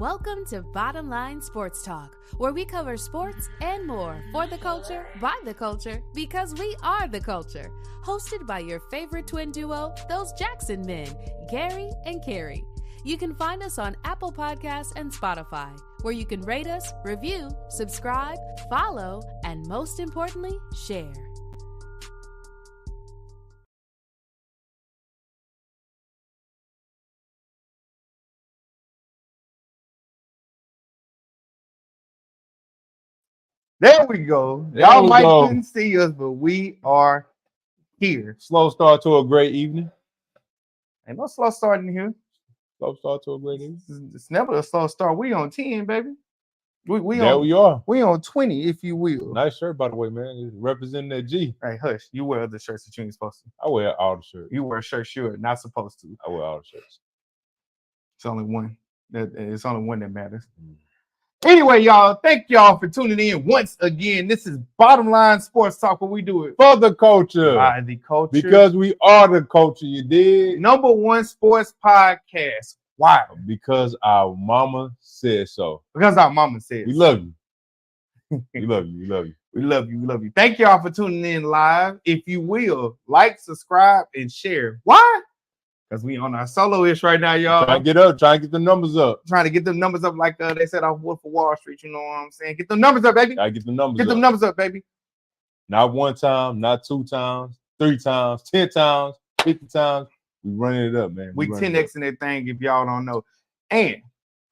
Welcome to Bottom Line Sports Talk, where we cover sports and more for the culture, by the culture, because we are the culture. Hosted by your favorite twin duo, those Jackson men, Cary and Gary. You can find us on Apple Podcasts and Spotify, where you can rate us, review, subscribe, follow, and most importantly, share. There we go. Y'all might couldn't see us, but we are here. Slow start to a great evening. Ain't no slow starting here. Slow start to a great evening. It's never a slow start. We on 10, baby. We are. We on 20, if you will. Nice shirt, by the way, man. It's representing that G. Hey, hush. You wear other shirts that you ain't supposed to. I wear all the shirts. You wear shirts you're not supposed to. I wear all the shirts. It's only one. It's only one that matters. Anyway, y'all, thank y'all for tuning in once again. This is Bottom Line Sports Talk, where we do it for the culture. By the culture. Because we are the culture, you dig? Number one sports podcast. Why? Because our mama said so. Because our mama said we love you. We love you. We love you. We love you. We love you. Thank y'all for tuning in live. If you will, like, subscribe, and share. Why? Because we on our solo-ish right now, y'all. Trying to get up. Trying to get the numbers up. Trying to get them numbers up like they said off Wolf of Wall Street. You know what I'm saying? Get them numbers up, baby. I get the numbers up. Get them numbers up, baby. Not one time, not 2 times, 3 times, 10 times, 50 times. We running it up, man. We 10Xing that thing if y'all don't know. And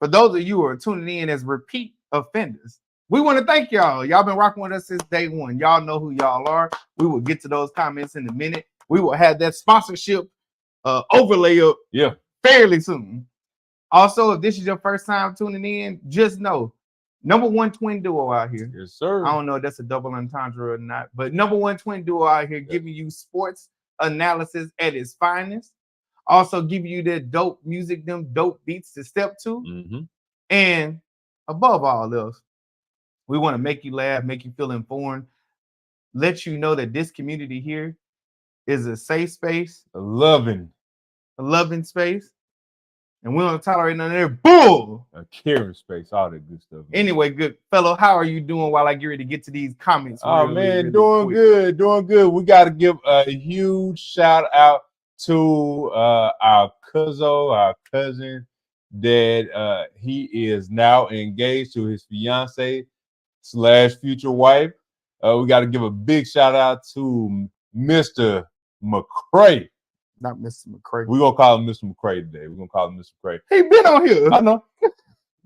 for those of you who are tuning in as repeat offenders, we want to thank y'all. Y'all been rocking with us since day one. Y'all know who y'all are. We will get to those comments in a minute. We will have that sponsorship overlay up fairly soon. Also, if this is your first time tuning in, just know number one twin duo out here. Yes, sir. I don't know if that's a double entendre or not, but number one twin duo out here giving you sports analysis at its finest. Also give you that dope music, them dope beats to step to. Mm-hmm. And above all else, we want to make you laugh, make you feel informed, let you know that this community here is a safe space, a loving space, and we don't tolerate none of that bull. A caring space, all that good stuff. Man. Anyway, good fellow, how are you doing while I get ready to get to these comments? Oh man, doing good. We got to give a huge shout out to our cousin, that he is now engaged to his fiance / future wife. We got to give a big shout out to Mr. McCray. Not Mr. McCray. We're going to call him Mr. McCray today. We're going to call him Mr. McCray. He been on here. I know.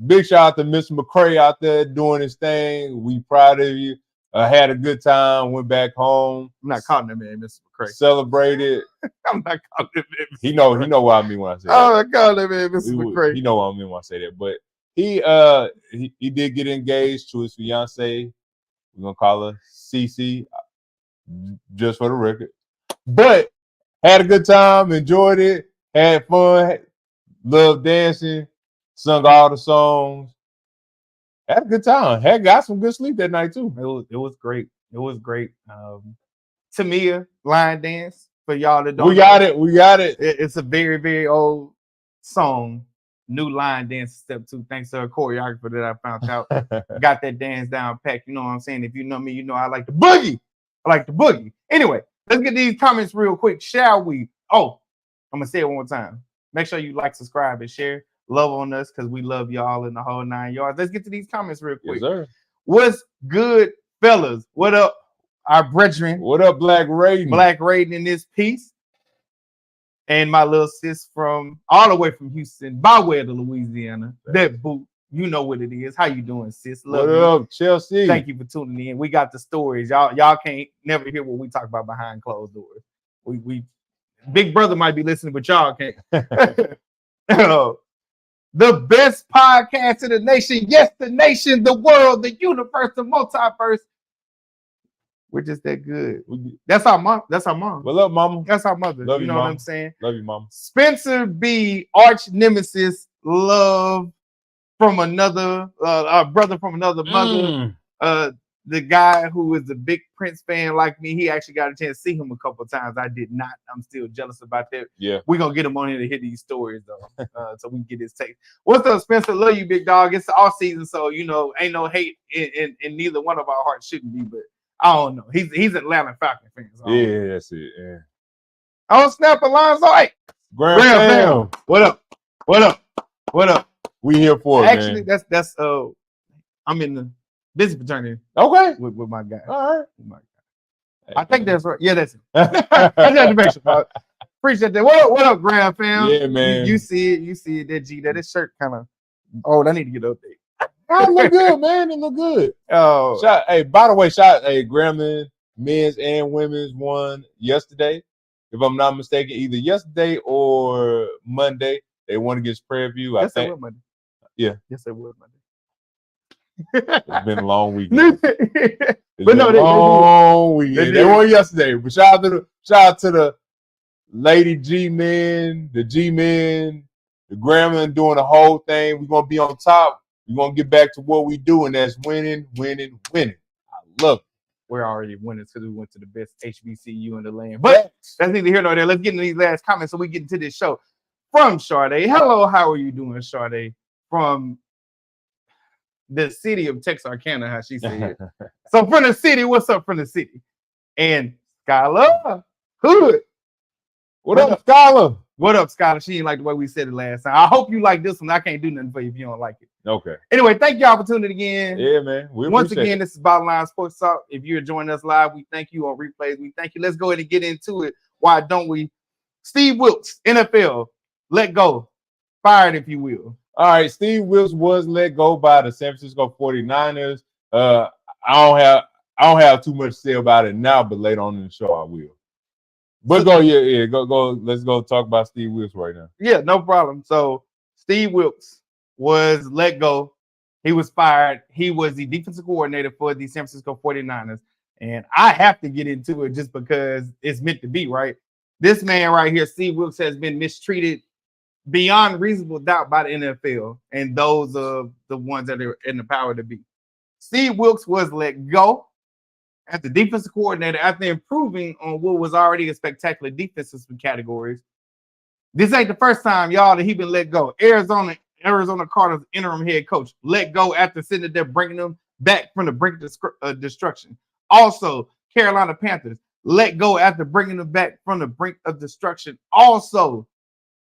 Big shout out to Mr. McCray out there doing his thing. We proud of you. Had a good time. Went back home. I'm not calling that man Mr. McCray. Celebrated. I'm not calling that man Mr. He know what I mean when I say that. I'm not calling that man Mr. McCray. He know what I mean when I say that. But he did get engaged to his fiance. We're going to call her Cece, just for the record. But had a good time, enjoyed it, had fun, loved dancing, sung all the songs. Had a good time. Got some good sleep that night too. It was great. It was great. Tamia line dance for y'all that don't. We got it. It's a very, very old song. New line dance step 2. Thanks to a choreographer that I found out. Got that dance down packed. You know what I'm saying? If you know me, you know I like the boogie. Anyway, let's get these comments real quick, shall we? Oh, I'm gonna say it one more time. Make sure you like, subscribe, and share. Love on us because we love y'all in the whole 9 yards. Let's get to these comments real quick. Yes, sir. What's good, fellas? What up, our brethren? What up, Black Raiden? Black Raiden in this piece. And my little sis from all the way from Houston, by way of the Louisiana. That boot. You know what it is. How you doing, sis? Love you. Up, Chelsea? Thank you for tuning in. We got the stories. Y'all can't never hear what we talk about behind closed doors. We Big Brother might be listening, but y'all can't. The best podcast in the nation. Yes, the nation, the world, the universe, the multiverse. We're just that good. That's our mom. Well, love, mama. That's our mother. Love you know mom. what I'm saying? Love you, mama. Spencer B, arch nemesis, love from another, brother from another mother. the guy who is a big Prince fan like me, he actually got a chance to see him a couple of times. I did not. I'm still jealous about that. Yeah. We're going to get him on here to hear these stories, though, so we can get his take. What's up, Spencer? Love you, big dog. It's the off season, so, ain't no hate in neither one of our hearts shouldn't be, but I don't know. He's Atlanta Falcon fan. So Yeah, that's it. Yeah. Oh, snap, Alonzo. Hey, Graham fam. What up? What up? What up? We here for it, Actually, man. that's I'm in the business fraternity Okay. with my guy. All right. With my guy. I think that's right. Yeah, that's it. That's make sure. Appreciate that. What up, Graham fam? Yeah, man. You see it. That G, that shirt kind of. Oh, I need to get up there. It look good, man. It look good. Oh, By the way, Grambling men's and women's won yesterday. If I'm not mistaken, either yesterday or Monday. They won against Prairie View. Yes, it was Monday. Yeah. Yes, it was Monday. It's been a long weekend. Long weekend. They won yesterday. But shout out to the Lady G men, the G men, the Grambling doing the whole thing. We're gonna be on top. We're gonna get back to what we do, and that's winning. I love it. We're already winning because we went to the best HBCU in the land. But that's neither here nor there. Let's get into these last comments so we get into this show. From Sade. Hello, how are you doing, Sade? From the city of Texarkana, how she said it. So from the city, what's up from the city? And Skylar Hood. What up, Skylar? What up, Skylar? She didn't like the way we said it last time. I hope you like this one. I can't do nothing for you if you don't like it. Okay. Anyway, thank y'all for tuning again. Yeah, man. Once again, this is Bottom Line Sports Talk. If you're joining us live, we thank you. On replays, we thank you. Let's go ahead and get into it. Why don't we? Steve Wilks, NFL, let go. Fired, if you will. All right, Steve Wilks was let go by the San Francisco 49ers. I don't have too much to say about it now, but later on in the show I will. But go. Let's go talk about Steve Wilks right now. Yeah, no problem. So Steve Wilks was let go. He was fired. He was the defensive coordinator for the San Francisco 49ers. And I have to get into it just because it's meant to be, right? This man right here, Steve Wilks, has been mistreated beyond reasonable doubt by the NFL and those of the ones that are in the power to be. Steve Wilks was let go as the defensive coordinator after improving on what was already a spectacular defensive categories. This ain't the first time, y'all, that he been let go. Arizona Cardinals interim head coach let go after sitting there bringing them back from the brink of destruction. Also, Carolina Panthers let go after bringing them back from the brink of destruction. Also,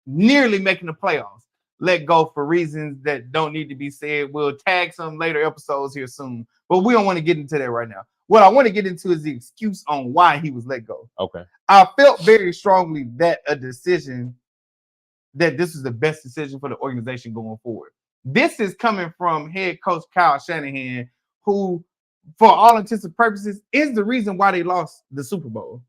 nearly making the playoffs. Let go for reasons that don't need to be said. We'll tag some later episodes here soon, but we don't want to get into that right now. What I want to get into is the excuse on why he was let go. Okay. I felt very strongly that this is the best decision for the organization going forward. This is coming from head coach Kyle Shanahan, who, for all intents and purposes, is the reason why they lost the Super Bowl.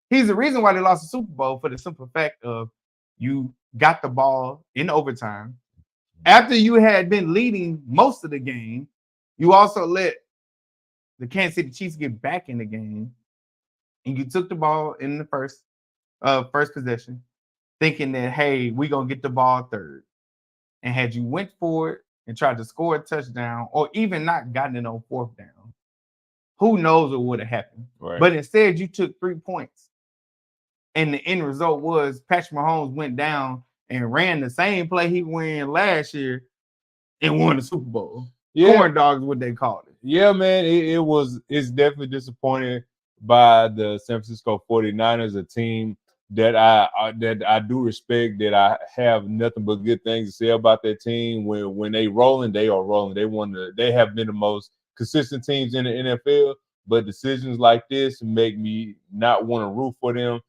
He's the reason why they lost the Super Bowl for the simple fact of you got the ball in overtime. After you had been leading most of the game, you also let the Kansas City Chiefs get back in the game, and you took the ball in the first possession, thinking that, hey, we're going to get the ball third. And had you went for it and tried to score a touchdown or even not gotten it on fourth down, who knows what would have happened. Right. But instead, you took 3 points. And the end result was Patrick Mahomes went down and ran the same play he ran last year and won the Super Bowl. Yeah. Corn dogs, what they called it. Yeah, man, it's definitely disappointing by the San Francisco 49ers, a team that I do respect, that I have nothing but good things to say about that team. When they rolling, they are rolling. They have been the most consistent teams in the NFL, but decisions like this make me not want to root for them.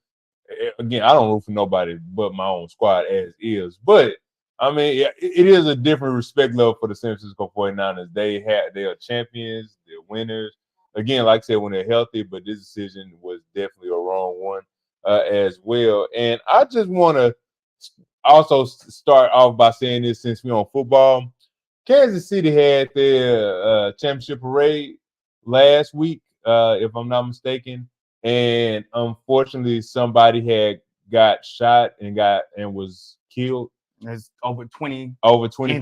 Again, I don't root for nobody but my own squad as is, but I mean, it is a different respect level for the San Francisco 49ers. They are champions, they're winners. Again, like I said, when they're healthy, but this decision was definitely a wrong one as well. And I just want to also start off by saying this, since we're on football. Kansas City had their championship parade last week, if I'm not mistaken. And unfortunately, somebody had got shot and was killed. There's over 20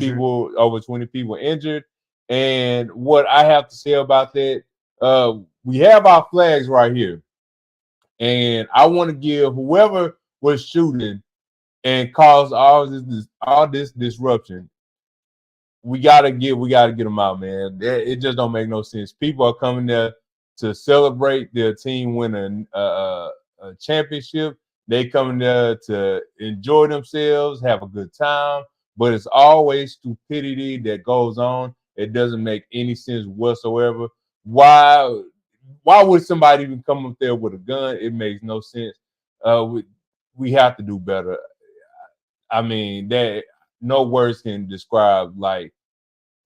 people injured. And what I have to say about that, we have our flags right here, and I want to give whoever was shooting and caused all this disruption. We gotta get them out, man. It just don't make no sense. People are coming there to celebrate their team winning a championship. They coming there to enjoy themselves, have a good time. But it's always stupidity that goes on. It doesn't make any sense whatsoever. Why would somebody even come up there with a gun? It makes no sense. We have to do better. I mean, that no words can describe like,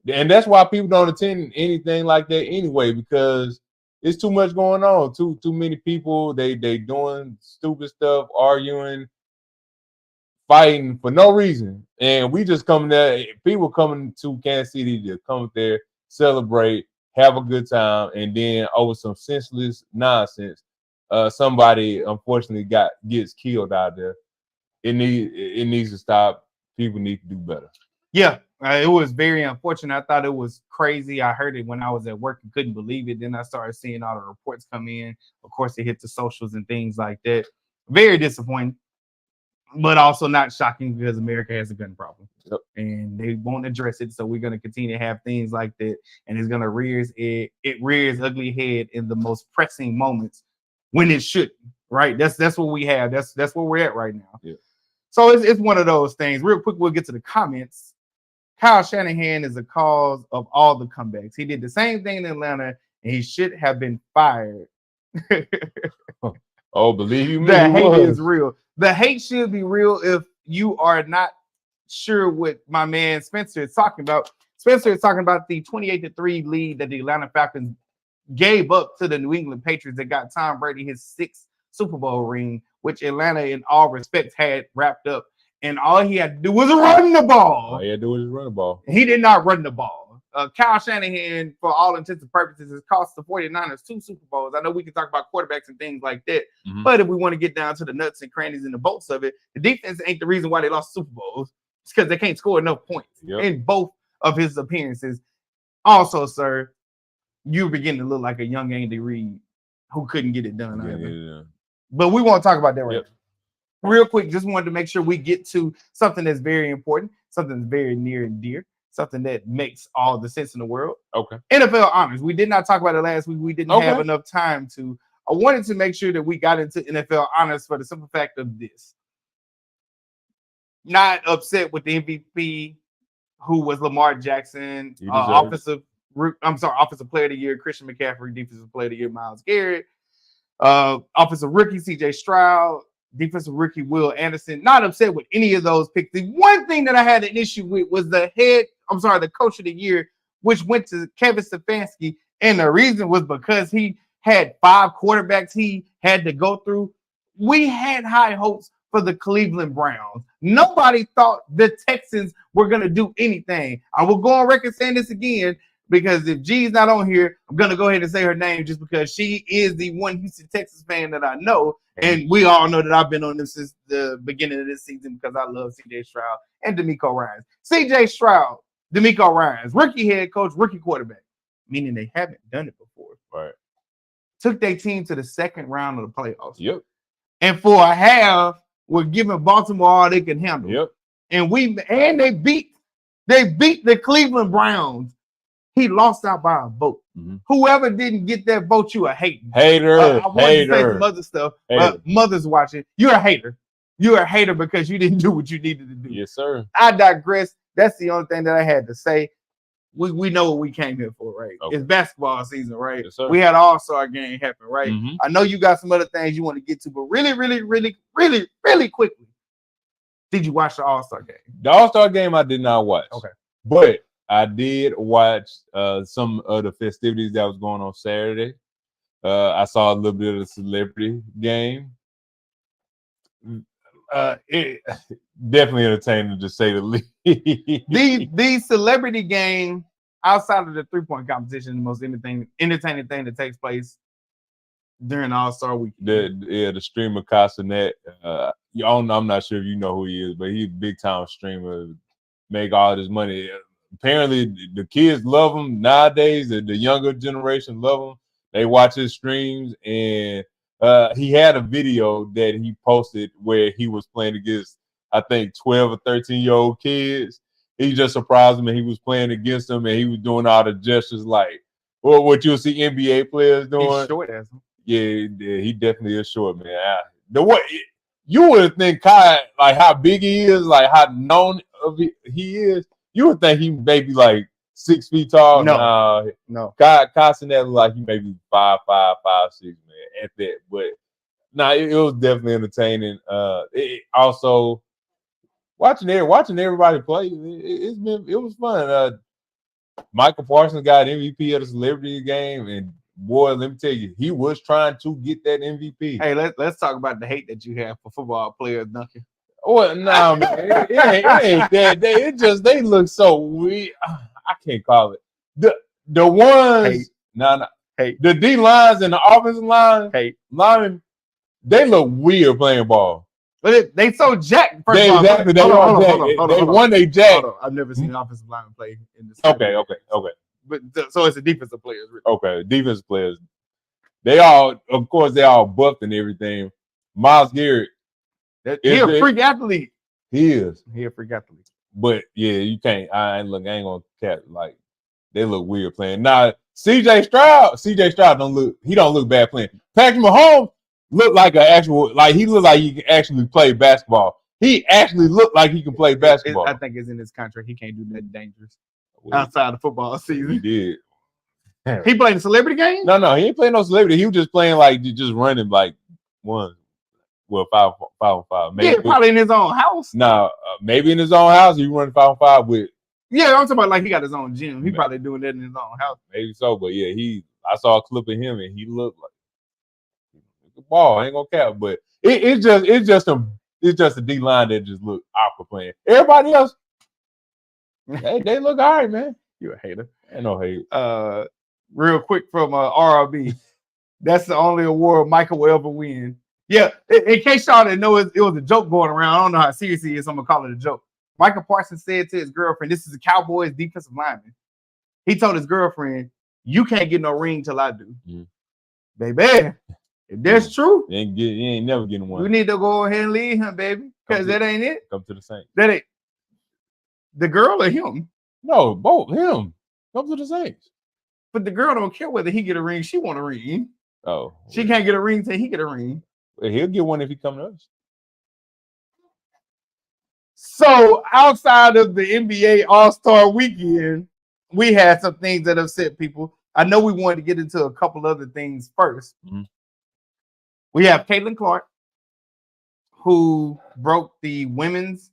and that's why people don't attend anything like that anyway, because it's too much going on. Too many people. They doing stupid stuff, arguing, fighting for no reason, and we just come there. People coming to Kansas City to come there, celebrate, have a good time, and then over some senseless nonsense, somebody unfortunately gets killed out there. It needs to stop. People need to do better. Yeah, it was very unfortunate. I thought it was crazy. I heard it when I was at work and couldn't believe it. Then I started seeing all the reports come in. Of course, it hit the socials and things like that. Very disappointing, but also not shocking because America has a gun problem. Yep. And they won't address it. So we're going to continue to have things like that. And it's going to rears ugly head in the most pressing moments when it shouldn't, right? That's what we have. That's where we're at right now. Yeah. So it's one of those things. Real quick, we'll get to the comments. Kyle Shanahan is the cause of all the comebacks. He did the same thing in Atlanta, and he should have been fired. Oh, believe you me, the hate is real. The hate should be real if you are not sure what my man Spencer is talking about. Spencer is talking about the 28-3 lead that the Atlanta Falcons gave up to the New England Patriots that got Tom Brady his 6th Super Bowl ring, which Atlanta in all respects had wrapped up. And all he had to do was run the ball. All he had to do was run the ball. He did not run the ball. Kyle Shanahan, for all intents and purposes, has cost the 49ers 2 Super Bowls. I know we can talk about quarterbacks and things like that, but if we want to get down to the nuts and crannies and the bolts of it, the defense ain't the reason why they lost Super Bowls. It's because they can't score enough points in both of his appearances. Also, sir, you're beginning to look like a young Andy Reid who couldn't get it done. Yeah. But we won't talk about that right now. Real quick, just wanted to make sure we get to something that's very important, something that's very near and dear, something that makes all the sense in the world. Okay. NFL honors. We did not talk about it last week. We didn't have enough time to. I wanted to make sure that we got into NFL honors for the simple fact of this. Not upset with the MVP, who was Lamar Jackson, offensive player of the year, Christian McCaffrey, defensive player of the year, Myles Garrett, offensive rookie, CJ Stroud, defensive rookie Will Anderson. Not upset with any of those picks. The one thing that I had an issue with was the coach of the year, which went to Kevin Stefanski. And the reason was because he had 5 quarterbacks he had to go through. We had high hopes for the Cleveland Browns. Nobody thought the Texans were going to do anything. I will go on record saying this again, because if G's not on here, I'm going to go ahead and say her name just because she is the one Houston Texas fan that I know. And we all know that I've been on this since the beginning of this season because I love CJ Stroud and DeMeco Ryans. CJ Stroud, DeMeco Ryans, rookie head coach, rookie quarterback, meaning they haven't done it before. Right. Took their team to the second round of the playoffs. Yep. And for a half, we're giving Baltimore all they can handle. Yep. And they beat the Cleveland Browns. He lost out by a vote. Whoever didn't get that vote, you a hater. I wanted to say some other stuff, but mothers watching, you're a hater. You're a hater because you didn't do what you needed to do. Yes, sir. I digress. That's the only thing that I had to say. We know what we came here for, right? Okay. It's basketball season, right? Yes, sir. We had an all-star game happen, right? I know you got some other things you want to get to, but really, really, really, really, really quickly, did you watch the all-star game? The all-star game I did not watch. Okay. But I did watch some of the festivities that was going on Saturday. I saw a little bit of the celebrity game. It definitely entertaining to say the least. the celebrity game outside of the 3-point competition, the most entertaining thing that takes place during the All-Star weekend. The streamer Castanet. I'm not sure if you know who he is, but he's a big time streamer. Make all this money. Apparently, the kids love him nowadays. The younger generation love him. They watch his streams, and he had a video that he posted where he was playing against, I think, 12 or 13-year-old kids. He just surprised them, and he was playing against them, and he was doing all the gestures like what you'll see NBA players doing. He's short as him. Yeah, he definitely is short, man. The way you would think Kai, like how big he is, like how known of he is, you would think he maybe like 6 feet tall. No. Kai Cincinnati like he maybe 5'5", 5'6", man, at that. But it was definitely entertaining. It also watching everybody play. It was fun. Michael Parsons got MVP of the celebrity game, and boy, let me tell you, he was trying to get that MVP. Hey, let's talk about the hate that you have for football players, Duncan. Well, no, man, it ain't that. It just they look so weird. I can't call it the ones. The D lines and the offensive line, linemen, they look weird playing ball. But they so jacked. They jacked. They jacked. I've never seen an offensive lineman play in this. Okay. But so it's a defensive players. Really. Okay, defensive players. They all buffed and everything. Myles Garrett. He's a freak athlete. He is. He's a freak athlete. But yeah, you can't. I ain't gonna cap. Like they look weird playing. Now CJ Stroud don't look bad playing. Patrick Mahomes looked like he looked like he can actually play basketball. He actually looked like he can play basketball. I think it's in his contract. He can't do nothing dangerous outside the football season. He did. He played a celebrity game? No, he ain't playing no celebrity. He was just playing like just running like 5 on 5. Maybe yeah, probably in his own house. Maybe in his own house. He running 5 on 5 with. Yeah, I'm talking about like he got his own gym. He probably doing that in his own house. Maybe so, but yeah, I saw a clip of him and he looked like the ball. I ain't gonna cap, but it's just a D line that just look awkward playing. Everybody else, they look all right, man. You a hater? Ain't no hate. Real quick from RRB, that's the only award Michael will ever win. Yeah, in case y'all didn't know, it was a joke going around. I don't know how serious he is, so I'm gonna call it a joke. Michael Parsons said to his girlfriend, this is a Cowboys defensive lineman. He told his girlfriend, you can't get no ring till I do. Baby, if that's true, you ain't never getting one. We need to go ahead and leave him, baby, because that ain't it. Come to the Saints. That ain't the girl or him? No, both. Him. Come to the Saints. But the girl don't care whether he get a ring. She want a ring. Oh. She can't get a ring till he get a ring. Well, he'll get one if he come to us. So outside of the NBA All-Star Weekend, we had some things that upset people. I know we wanted to get into a couple other things first. Mm-hmm. We have Caitlin Clark, who broke the women's,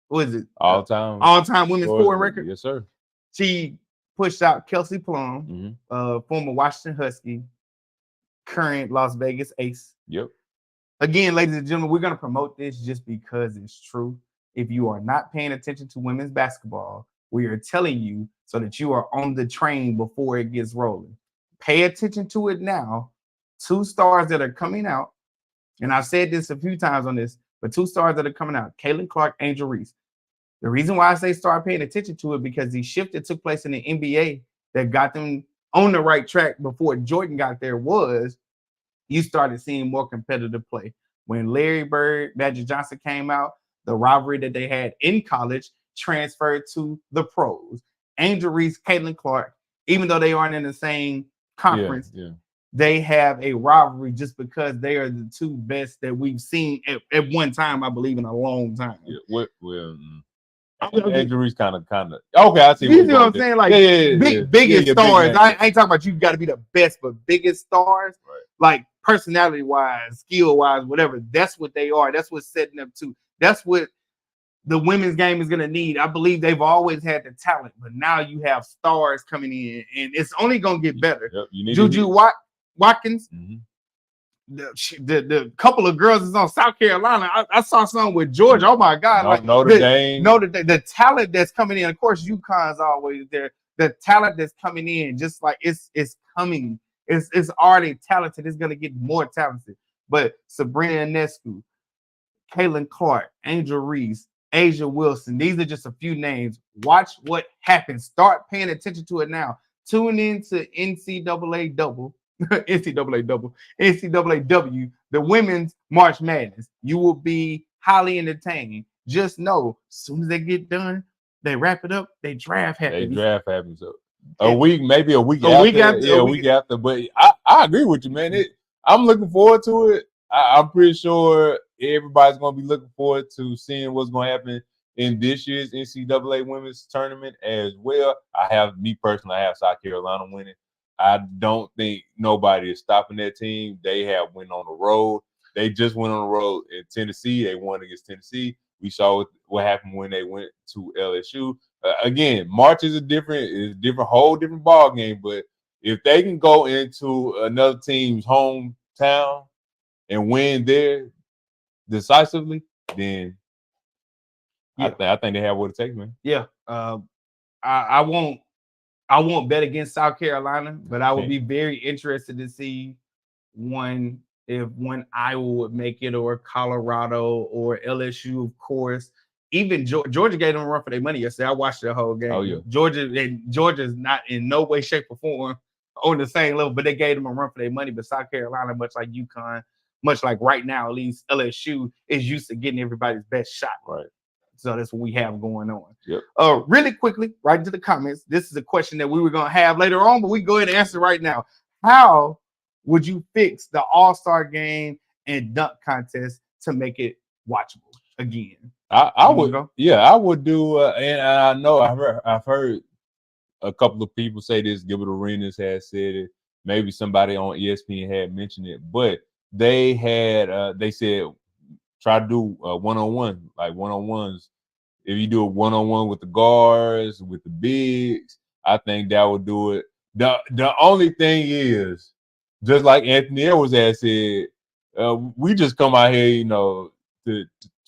what is it? All-time women's scoring record. Yes, sir. She pushed out Kelsey Plum, former Washington Husky, current Las Vegas Ace. Yep. Again, ladies and gentlemen, we're going to promote this just because it's true. If you are not paying attention to women's basketball, we are telling you so that you are on the train before it gets rolling. Pay attention to it now. 2 stars that are coming out, and I've said this a few times on this, but 2 stars that are coming out, Caitlin Clark, Angel Reese. The reason why I say start paying attention to it because the shift that took place in the NBA that got them on the right track before Jordan got there was you started seeing more competitive play. When Larry Bird, Magic Johnson came out, the rivalry that they had in college transferred to the pros. Angel Reese, Caitlin Clark, even though they aren't in the same conference, they have a rivalry just because they are the 2 best that we've seen at one time, I believe, in a long time. Yeah, Angel Reese kind of. Okay, I see. You know what I'm saying? Like biggest stars. Big I ain't talking about you got to be the best, but biggest stars, right. Like personality-wise, skill-wise, whatever. That's what they are. That's what's setting up to. That's what the women's game is going to need. I believe they've always had the talent, but now you have stars coming in, and it's only going to get better. Yep, Juju Watkins. Mm-hmm. The couple of girls is on South Carolina. I saw some with Georgia. Oh my God! Notre Dame. The talent that's coming in. Of course, UConn's always there. The talent that's coming in, just like it's coming. It's already talented. It's gonna get more talented. But Sabrina Ionescu, Caitlin Clark, Angel Reese, Asia Wilson. These are just a few names. Watch what happens. Start paying attention to it now. tune in to NCAA double, NCAAW, the women's March Madness. You will be highly entertained. Just know, as soon as they get done, they wrap it up. They draft happens. So a week after. A week after. But I agree with you, man. I'm looking forward to it. I'm pretty sure everybody's going to be looking forward to seeing what's going to happen in this year's NCAA women's tournament as well. I have South Carolina winning. I don't think nobody is stopping that team. They have went on the road. They just went on the road in Tennessee. They won against Tennessee. We saw what happened when they went to LSU. Again, March is a whole different ball game. But if they can go into another team's hometown and win there decisively, then yeah. I think they have what it takes, man. Yeah. I won't bet against South Carolina, but I would be very interested to see if Iowa would make it, or Colorado, or LSU, of course. Even Georgia gave them a run for their money yesterday. I watched the whole game. Oh, yeah. Georgia's not in no way, shape, or form on the same level, but they gave them a run for their money. But South Carolina, much like UConn, much like right now, at least LSU is used to getting everybody's best shot. Right. So that's what we have going on. Yep. Really quickly, right into the comments. This is a question that we were going to have later on, but we can go ahead and answer right now. How would you fix the All-Star game and dunk contest to make it watchable again? I would do, and I know I've heard a couple of people say this. Gilbert Arenas has said it. Maybe somebody on ESPN had mentioned it, but they said try to do one-on-ones. If you do a one-on-one with the guards, with the bigs, I think that would do it. The only thing is, just like Anthony Edwards has said, we just come out here, to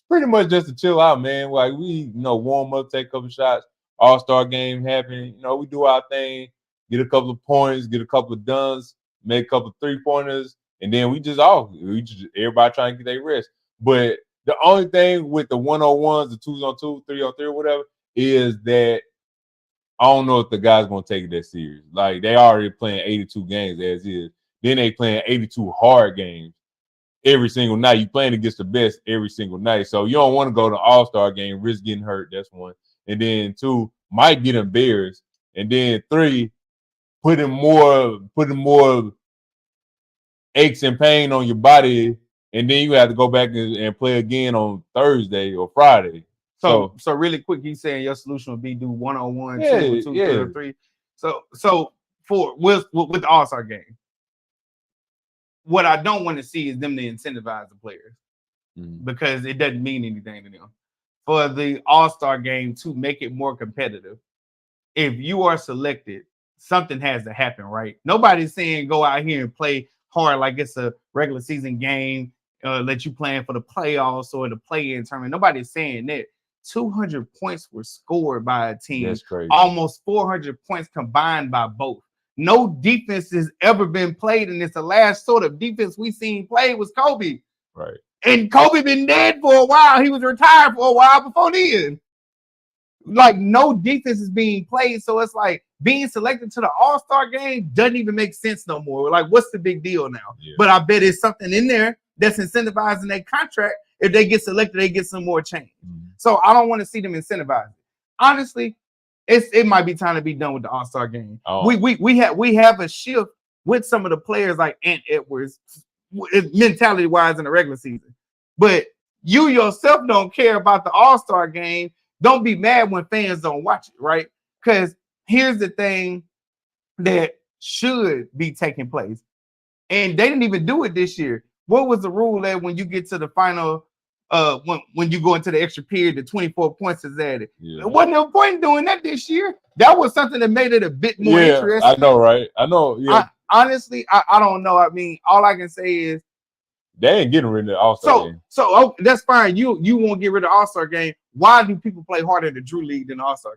pretty much just to chill out, man. Like we, warm up, take a couple shots. All-Star game happen. We do our thing, get a couple of points, get a couple of dunks, make a couple of three-pointers, and then everybody trying to get their rest. But the only thing with the 1-on-1s, the 2-on-2, 3-on-3, or whatever, is that I don't know if the guy's going to take it that serious. Like, they already playing 82 games as is. Then they playing 82 hard games every single night. You playing against the best every single night. So you don't want to go to All-Star game, risk getting hurt. That's one. And then 2, might get embarrassed. And then 3, putting more aches and pain on your body, and then you have to go back and play again on Thursday or Friday. So really quick, he's saying your solution would be do 1-on-1, 2-on-2, 3-on-3. So with the All-Star game, what I don't want to see is them to incentivize the players because it doesn't mean anything to them. For the All-Star game to make it more competitive, if you are selected, something has to happen, right? Nobody's saying go out here and play hard like it's a regular season game, let you plan for the playoffs or the play-in tournament. Nobody's saying that. 200 points were scored by a team. That's crazy. Almost 400 points combined by both. No defense has ever been played, and it's the last sort of defense we seen played was Kobe. Right. And Kobe been dead for a while. He was retired for a while before then. Like, no defense is being played, so it's like being selected to the All-Star game doesn't even make sense no more. Like, what's the big deal now? Yeah. But I bet it's something in there that's incentivizing their contract. If they get selected, they get some more change. So I don't want to see them incentivized. Honestly, it might be time to be done with the All-Star game. Oh. We have a shift with some of the players like Ant Edwards, mentality-wise in the regular season. But you yourself don't care about the All-Star game. Don't be mad when fans don't watch it, right? Because here's the thing that should be taking place. And they didn't even do it this year. What was the rule that when you get to the final, when you go into the extra period, the 24 points is added? Yeah. There wasn't no point in doing that this year. That was something that made it a bit more interesting. I know, right? I know. Yeah. Honestly, I don't know. I mean, all I can say is they ain't getting rid of the All-Star game. So that's fine. You won't get rid of the All-Star game. Why do people play harder in the Drew League than the All-Star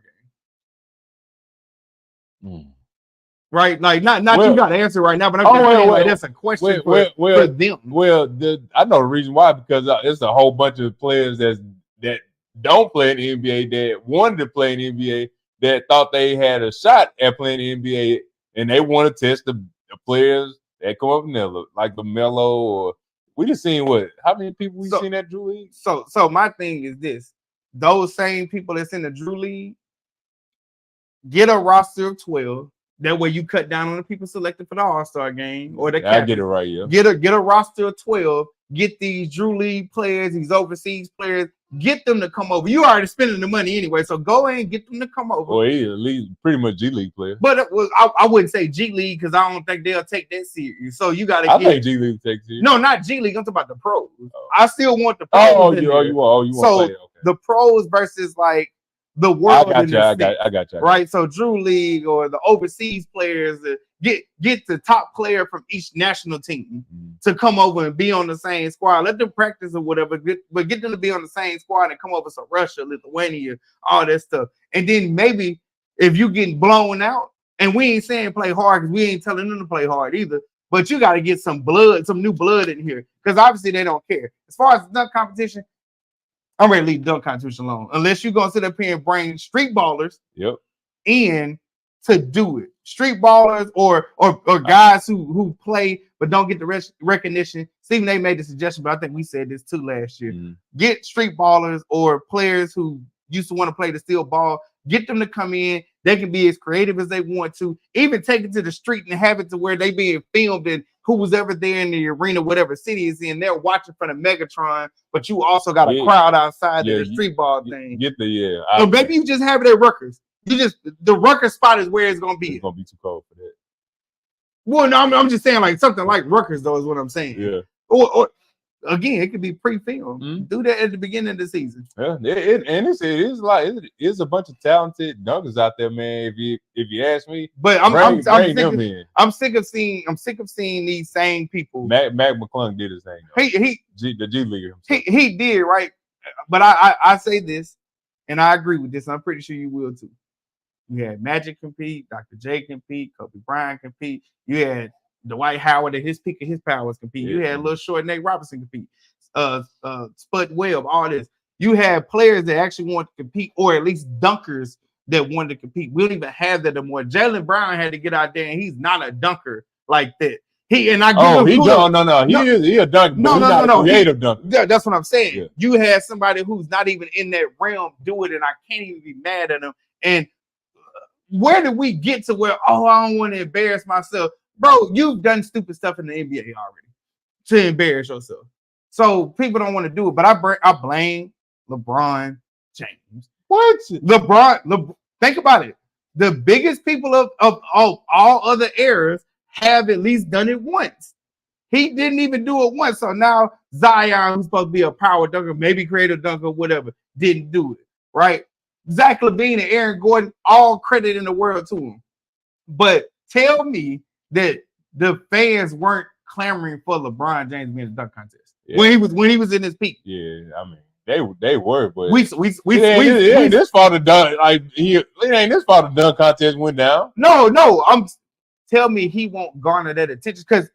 game? Right? Like, not you got to answer right now, but I'm just saying, like, that's a question for them. Well, I know the reason why, because it's a whole bunch of players that don't play in the NBA, that wanted to play in the NBA, that thought they had a shot at playing in the NBA and they want to test the players that come up in there, like the Melo or we just seen what? How many people we seen at Drew League? So my thing is this: those same people that's in the Drew League get a roster of 12. That way you cut down on the people selected for the All-Star game or the I get it right, yeah. Get a roster of 12. Get these Drew League players, these overseas players, get them to come over. You already spending the money anyway, so go in and get them to come over. Well, he's pretty much G League player. But I wouldn't say G League because I don't think they'll take that serious. So you got to. I think G League takes serious. No, not G League. I'm talking about the pros. Oh. I still want the pros. You want so okay. The pros versus like the world. I got you. Right. So Drew League or the overseas players get the top player from each national team to come over and be on the same squad. Let them practice or whatever, but get them to be on the same squad and come over to Russia, Lithuania, all that stuff. And then maybe if you getting blown out, and we ain't saying play hard because we ain't telling them to play hard either, but you got to get some new blood in here because obviously they don't care. As far as the dunk competition, I'm ready to leave the dunk competition alone. Unless you're going to sit up here and bring street ballers in to do it. Street ballers or guys who play but don't get the recognition. Stephen A made the suggestion, but I think we said this too last year. Get street ballers or players who used to want to play the steel ball. Get them to come in. They can be as creative as they want to. Even take it to the street and have it to where they being filmed and who was ever there in the arena, whatever city is in, they're watching from the Megatron, but you also got a crowd outside of the street ball thing. So maybe you just have it at Rutgers. The Rutgers spot is where it's gonna be. It's gonna be too cold for that. Well, no, I'm just saying like something like Rutgers though is what I'm saying. Yeah. Or again, it could be pre-filmed. Do that at the beginning of the season. Yeah, it's a bunch of talented dunkers out there, man. If you ask me, but I'm sick of seeing these same people. Mac McClung did his thing. The G Leaguer. He did right, but I say this, and I agree with this. I'm pretty sure you will too. You had Magic compete, Dr. J compete, Kobe Bryant compete. You had Dwight Howard at his peak of his powers compete. You had little short Nate Robinson compete. Spud Webb, all this. You had players that actually want to compete, or at least dunkers that wanted to compete. We don't even have that anymore. Jaylen Brown had to get out there, and he's not a dunker like that. He a dunker. He a dunker. No. Creative dunker. That's what I'm saying. Yeah. You had somebody who's not even in that realm do it, and I can't even be mad at him. And where did we get to where, I don't want to embarrass myself? Bro, you've done stupid stuff in the NBA already to embarrass yourself. So people don't want to do it. But I blame LeBron James. What? LeBron, think about it. The biggest people of all other eras have at least done it once. He didn't even do it once. So now Zion, who's supposed to be a power dunker, maybe creative dunker, whatever, didn't do it, right? Zach LaVine and Aaron Gordon, all credit in the world to him. But tell me that the fans weren't clamoring for LeBron James being in the dunk contest when he was in his peak. Yeah, I mean they were, but it ain't this far the dunk. It ain't this far the dunk contest went down. No, tell me he won't garner that attention because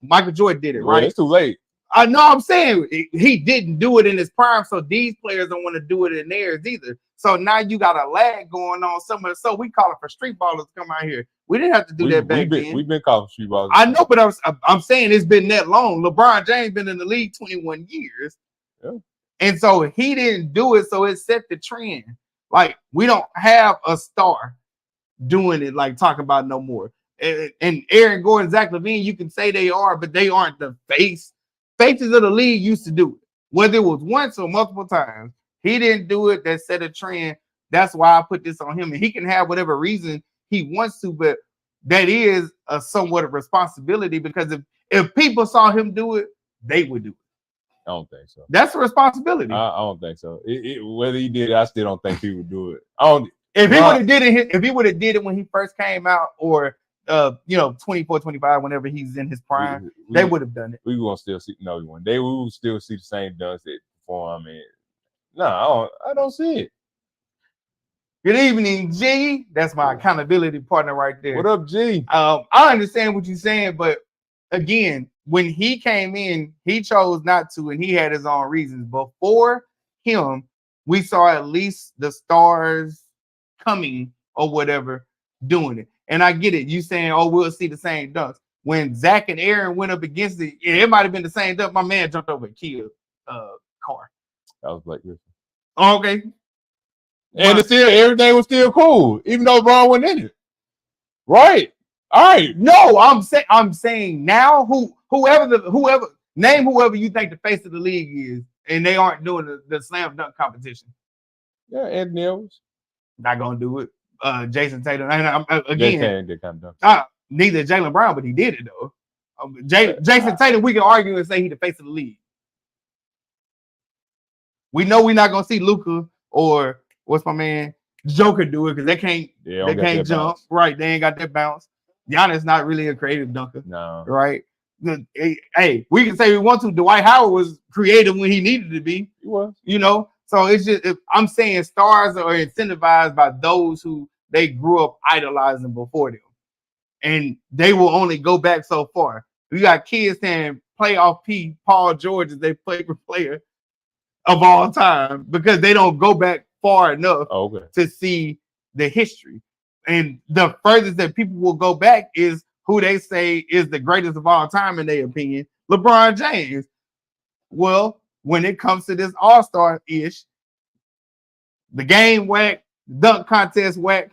Michael Jordan did it, right? It's too late. I know. I'm saying he didn't do it in his prime, so these players don't want to do it in theirs either. So now you got a lag going on somewhere. So we call it for street ballers to come out here. We didn't have to do that back then. We've been calling street ballers. I know, but I'm saying it's been that long. LeBron James been in the league 21 years. Yeah. And so he didn't do it, so it set the trend. Like, we don't have a star doing it, like talking about no more. And Aaron Gordon, Zach LaVine, you can say they are, but they aren't the face. Faces of the league used to do it, whether it was once or multiple times. He didn't do it. That set a trend. That's why I put this on him. And he can have whatever reason he wants to, but that is a somewhat of responsibility because if people saw him do it, they would do it. I don't think so. That's a responsibility. I don't think so. Whether he did it, I still don't think he would do it. If he would have did it when he first came out, or 24, 25, whenever he's in his prime, they would have done it. We gonna still see we will still see the same dunks that perform. No, I don't see it. Good evening, G. That's my accountability partner right there. What up, G? I understand what you're saying, but again, when he came in, he chose not to, and he had his own reasons. Before him, we saw at least the stars coming or whatever doing it. And I get it. You saying, oh, we'll see the same dunks. When Zach and Aaron went up against it, it might have been the same dunk. My man jumped over and killed Car. That was Blake Griffin. Okay. And it's still everything was still cool, even though Braun wasn't in it. Right. All right. No, I'm saying now whoever name whoever you think the face of the league is, and they aren't doing the slam dunk competition. Yeah, Anthony Edwards. Not gonna do it. Jason Tatum. And again, Jason did kind of dunk. Neither Jaylen Brown, but he did it though. Jason Tatum, we can argue and say he's the face of the league. We know we're not gonna see Luka or what's my man Joker do it because they can't jump. Bounce. Right, they ain't got that bounce. Giannis not really a creative dunker. No. Right. Hey, we can say we want to. Dwight Howard was creative when he needed to be. He was. So it's just I'm saying stars are incentivized by those who they grew up idolizing before them. And they will only go back so far. We got kids saying playoff P, Paul George is their favorite player of all time because they don't go back far enough to see the history. And the furthest that people will go back is who they say is the greatest of all time in their opinion, LeBron James. Well, when it comes to this all-star-ish, the game whack, dunk contest whack,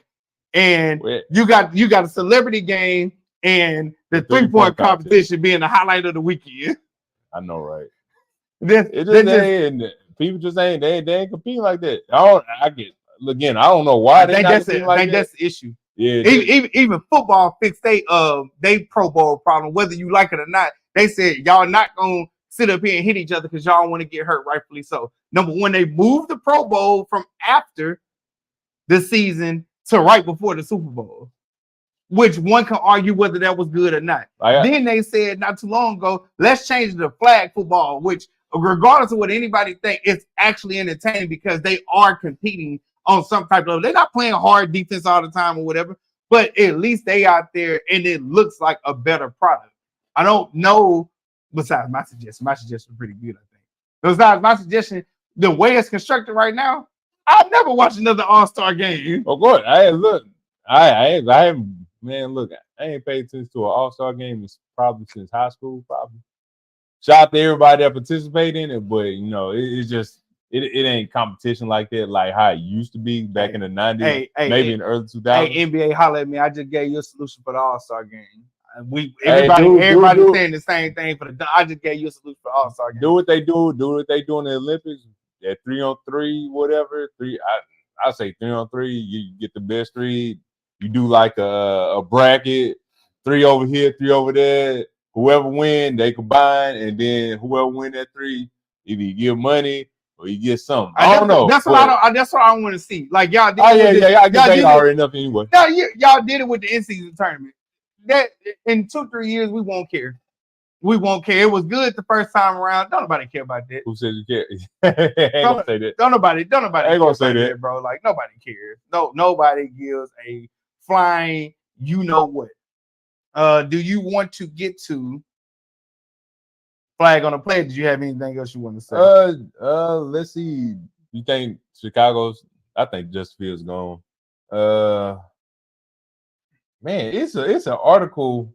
and you got a celebrity game and the three-point competition being the highlight of the weekend. I know, right? People just ain't they ain't competing like that. I don't know why they not competing like that. That's the issue. Yeah, even football fixed they Pro Bowl problem, whether you like it or not. They said y'all not gonna sit up here and hit each other because y'all want to get hurt, rightfully so. Number one, they moved the Pro Bowl from after the season to right before the Super Bowl, which one can argue whether that was good or not. Then they said not too long ago, let's change the flag football, which regardless of what anybody think, it's actually entertaining because they are competing on some type of level. They're not playing hard defense all the time or whatever, but at least they out there and it looks like a better product. I don't know. Besides my suggestion was pretty good, I think. Besides my suggestion, the way it's constructed right now, I've never watched another All-Star game. Oh, good. I ain't paid attention to an All-Star game probably since high school, probably. Shout out to everybody that participated in it, but it ain't competition like that, like how it used to be back in the 90s, maybe in the early 2000s. Hey, NBA, holler at me. I just gave you a solution for the All-Star game. Everybody saying the same thing for the. I just gave you a solution for All-Star game. Do what they do in the Olympics. That 3-on-3, whatever. I say 3-on-3. You get the best three. You do like a bracket, 3 over here, 3 over there. Whoever win, they combine, and then whoever win that 3, either you give money or you get something. I don't know. That's what I want to see. Like y'all did. I guess they already enough anyway. No, y'all did it with the in-season tournament. That in 2-3 years we won't care. We won't care. It was good the first time around. Don't nobody care about that. Who said you care? Ain't gonna say that. Don't nobody. Ain't gonna say that, bro. Like nobody cares. No, nobody gives a flying. You know what? Do you want to get to flag on the play? Did you have anything else you want to say? Let's see. You think Chicago's? I think Justin Fields gone. Man, it's an article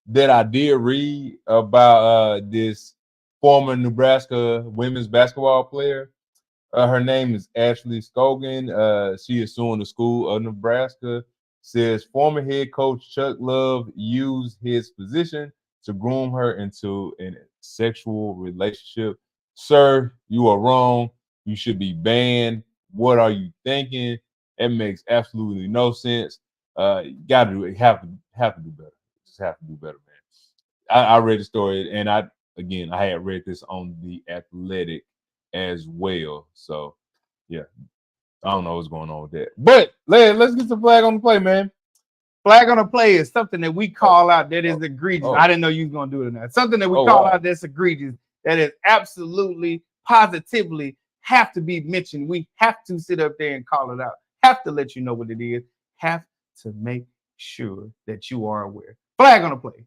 that I did read about this former Nebraska women's basketball player. Her name is Ashley Scogan. She is suing the school of Nebraska. Says former head coach Chuck Love used his position to groom her into a sexual relationship. Sir, you are wrong. You should be banned. What are you thinking? It makes absolutely no sense. You gotta do it. Have to do better. Just have to do better, man. I read the story, and I had read this on The Athletic as well. So yeah, I don't know what's going on with that. But let's get some flag on the play, man. Flag on the play is something that we call out that is egregious. I didn't know you was gonna do it or not. Something that we call out that's egregious, that is absolutely, positively have to be mentioned. We have to sit up there and call it out. Have to let you know what it is. Have to make sure that you are aware. Flag on the play.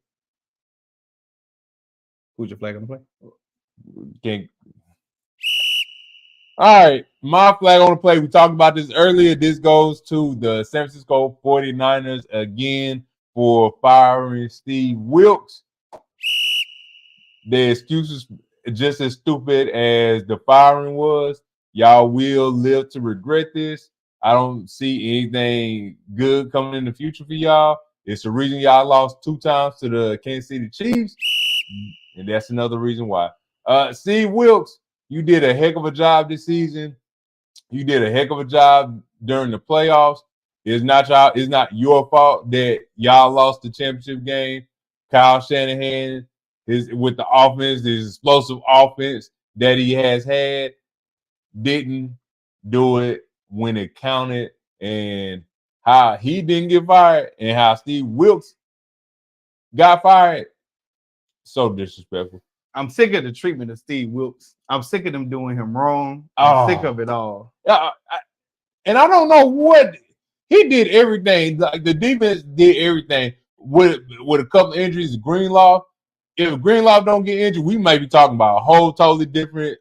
Who's your flag on the play? All right, my flag on the play. We talked about this earlier. This goes to the San Francisco 49ers again for firing Steve Wilks. The excuses just as stupid as the firing was. Y'all will live to regret this. I don't see anything good coming in the future for y'all. It's the reason y'all lost 2 times to the Kansas City Chiefs, and that's another reason why. Steve Wilks, you did a heck of a job this season. You did a heck of a job during the playoffs. It's not your fault that y'all lost the championship game. Kyle Shanahan is with the offense, this explosive offense that he has had, didn't do it when it counted, and how he didn't get fired and how Steve Wilks got fired. So disrespectful. I'm sick of the treatment of Steve Wilks. I'm sick of them doing him wrong. I'm sick of it all. And I don't know what he did. Everything, like the defense did everything with a couple of injuries. Greenlaw, if Greenlaw don't get injured, we might be talking about a whole totally different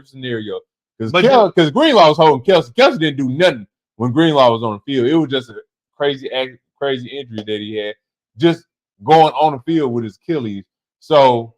scenario. Because Greenlaw was holding Kelsey. Kelsey didn't do nothing when Greenlaw was on the field. It was just a crazy injury that he had, just going on the field with his Achilles. So,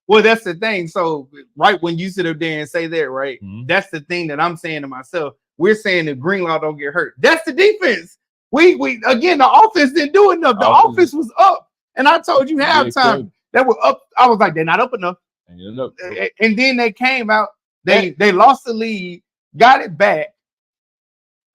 well, that's the thing. So, right when you sit up there and say that, right, that's the thing that I'm saying to myself. We're saying that Greenlaw don't get hurt. That's the defense. We again, the offense didn't do enough. The offense was up, and I told you halftime that were up. I was like, they're not up enough. And then they came out. They lost the lead, got it back.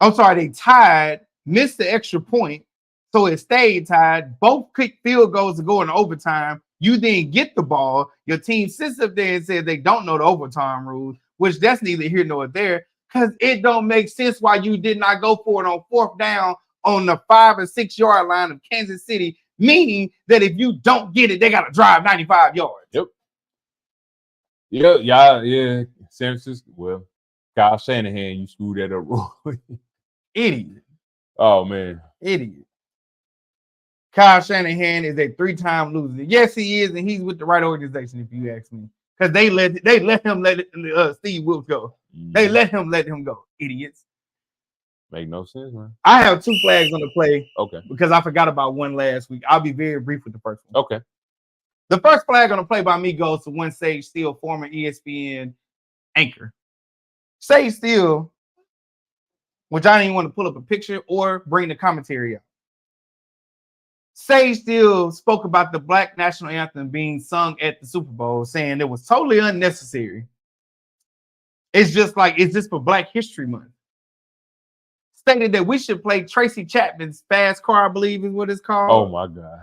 I'm sorry, they tied, missed the extra point, so it stayed tied. Both kick field goals to go in overtime. You then get the ball. Your team sits up there and says they don't know the overtime rules, which that's neither here nor there, because it don't make sense why you did not go for it on 4th down on the 5 or 6 yard line of Kansas City, meaning that if you don't get it, they got to drive 95 yards. Yep. Yeah. San Francisco. Well, Kyle Shanahan, you screwed that up wrong. Idiot. Oh, man. Idiot. Kyle Shanahan is a 3-time loser. Yes, he is, and he's with the right organization, if you ask me. Because they let him let Steve Wilks go. They let him go. Idiots. Make no sense, man. I have 2 flags on the play. Okay. Because I forgot about one last week. I'll be very brief with the first one. Okay. The first flag on the play by me goes to one Sage Steele, former ESPN anchor. Sage Steele, which I didn't even want to pull up a picture or bring the commentary up. Sage Steele spoke about the Black national anthem being sung at the Super Bowl, saying it was totally unnecessary. It's just for Black History Month. Stated that we should play Tracy Chapman's Fast Car, I believe is what it's called. Oh my God.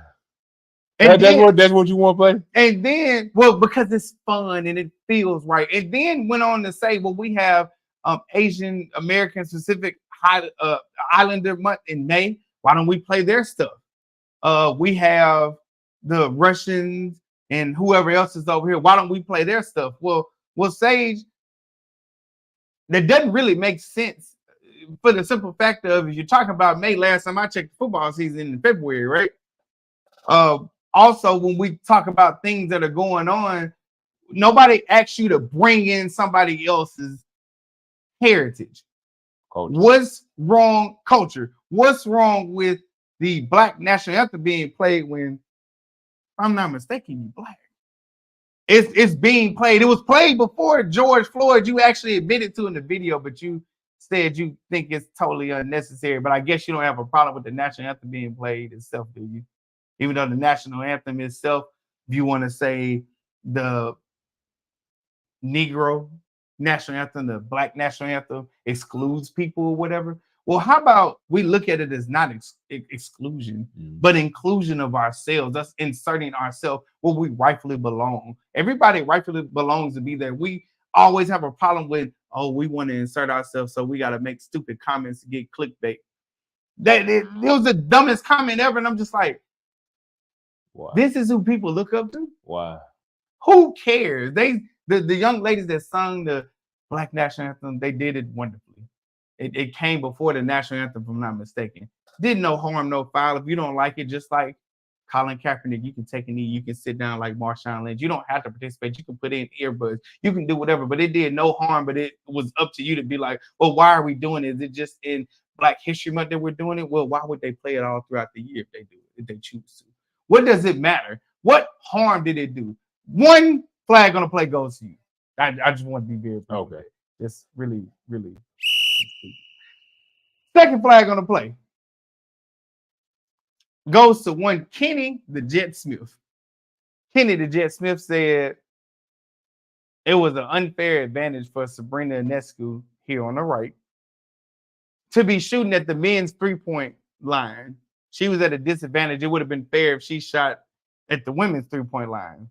That's what you want to play? And then, well, because it's fun and it feels right. And then went on to say, well, we have Asian American Pacific Islander month in May. Why don't we play their stuff? We have the Russians and whoever else is over here. Why don't we play their stuff? Well, Sage, that doesn't really make sense for the simple fact of, if you're talking about May, last time I checked the football season in February, right? Also, when we talk about things that are going on, nobody asks you to bring in somebody else's heritage. Culture. What's wrong? Culture. What's wrong with the Black national anthem being played when, if I'm not mistaken, you Black? It's being played. It was played before George Floyd. You actually admitted to in the video, but you said you think it's totally unnecessary. But I guess you don't have a problem with the national anthem being played itself, do you? Even though the national anthem itself, if you want to say the Negro national anthem, the Black national anthem excludes people or whatever. Well, how about we look at it as not exclusion, but inclusion of ourselves, us inserting ourselves where we rightfully belong. Everybody rightfully belongs to be there. We always have a problem with, oh, we want to insert ourselves, so we got to make stupid comments to get clickbait. It was the dumbest comment ever, and I'm just like, wow. This is who people look up to? Wow. Who cares? The young ladies that sung the Black national anthem, they did it wonderfully. It came before the national anthem, if I'm not mistaken. Did no harm, no foul. If you don't like it, just like Colin Kaepernick, you can take a knee, you can sit down like Marshawn Lynch. You don't have to participate. You can put in earbuds. You can do whatever, but it did no harm. But it was up to you to be like, well, why are we doing it? Is it just in Black History Month that we're doing it? Well, why would they play it all throughout the year if they do it, if they choose to? What does it matter? What harm did it do? One flag on the play goes to you. I just want to be very clear. Okay. It's really, really. Second flag on the play goes to one Kenny the Jet Smith. Kenny the Jet Smith said it was an unfair advantage for Sabrina Ionescu here on the right to be shooting at the men's three-point line. She was at a disadvantage. It would have been fair if she shot at the women's three-point line.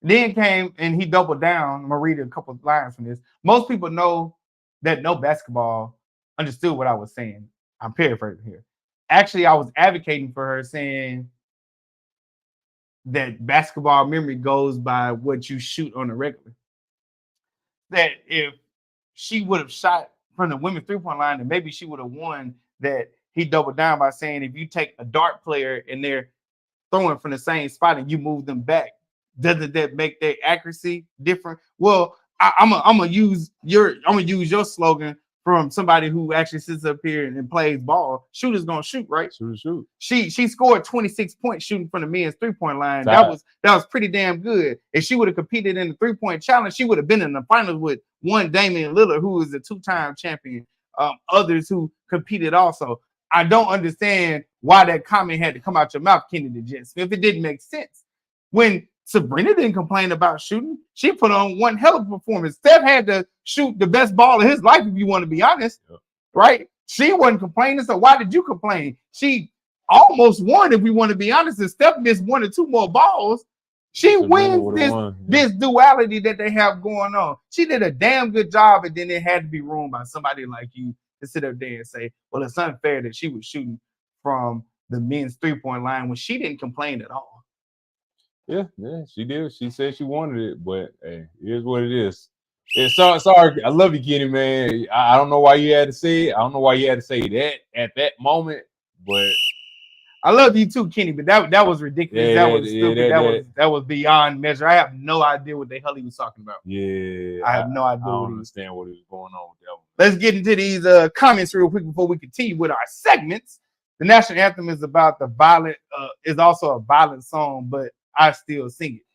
Then came and he doubled down. I'm going to read a couple of lines from this. Most people know basketball understood what I was saying. I'm paraphrasing here. Actually, I was advocating for her, saying that basketball memory goes by what you shoot on the regular. That if she would have shot from the women's three-point line, then maybe she would have won. That he doubled down by saying if you take a dart player and they're throwing from the same spot and you move them back, doesn't that make their accuracy different? Well, I'm gonna use your slogan from somebody who actually sits up here and plays ball. Shooter's gonna shoot, right? Shoot. She scored 26 points shooting from the men's three-point line. That was pretty damn good. If she would have competed in the three-point challenge, she would have been in the finals with one Damian Lillard, who is a two-time champion. Others who competed also. I don't understand why that comment had to come out your mouth, Kenny the Jet Smith. It didn't make sense. When Sabrina didn't complain about shooting, she put on one hell of a performance. Steph had to shoot the best ball of his life, if you want to be honest, right? She wasn't complaining, so why did you complain? She almost won, if we want to be honest. If Steph missed one or two more balls, she wins this duality that they have going on. She did a damn good job, and then it had to be ruined by somebody like you to sit up there and say, well, it's unfair that she was shooting from the men's three-point line when she didn't complain at all. Yeah, she did. She said she wanted it, but hey, it is what it is. Yeah, sorry, I love you, Kenny, man. I don't know why you had to say it. I don't know why you had to say that at that moment, but I love you too, Kenny. But that was ridiculous. That was stupid. That was beyond measure. I have no idea what the hell he was talking about. Yeah, I have no idea. I don't understand what was going on with that one. Let's get into these comments real quick before we continue with our segments. The national anthem is about the violent. Is also a violent song, but I still sing it.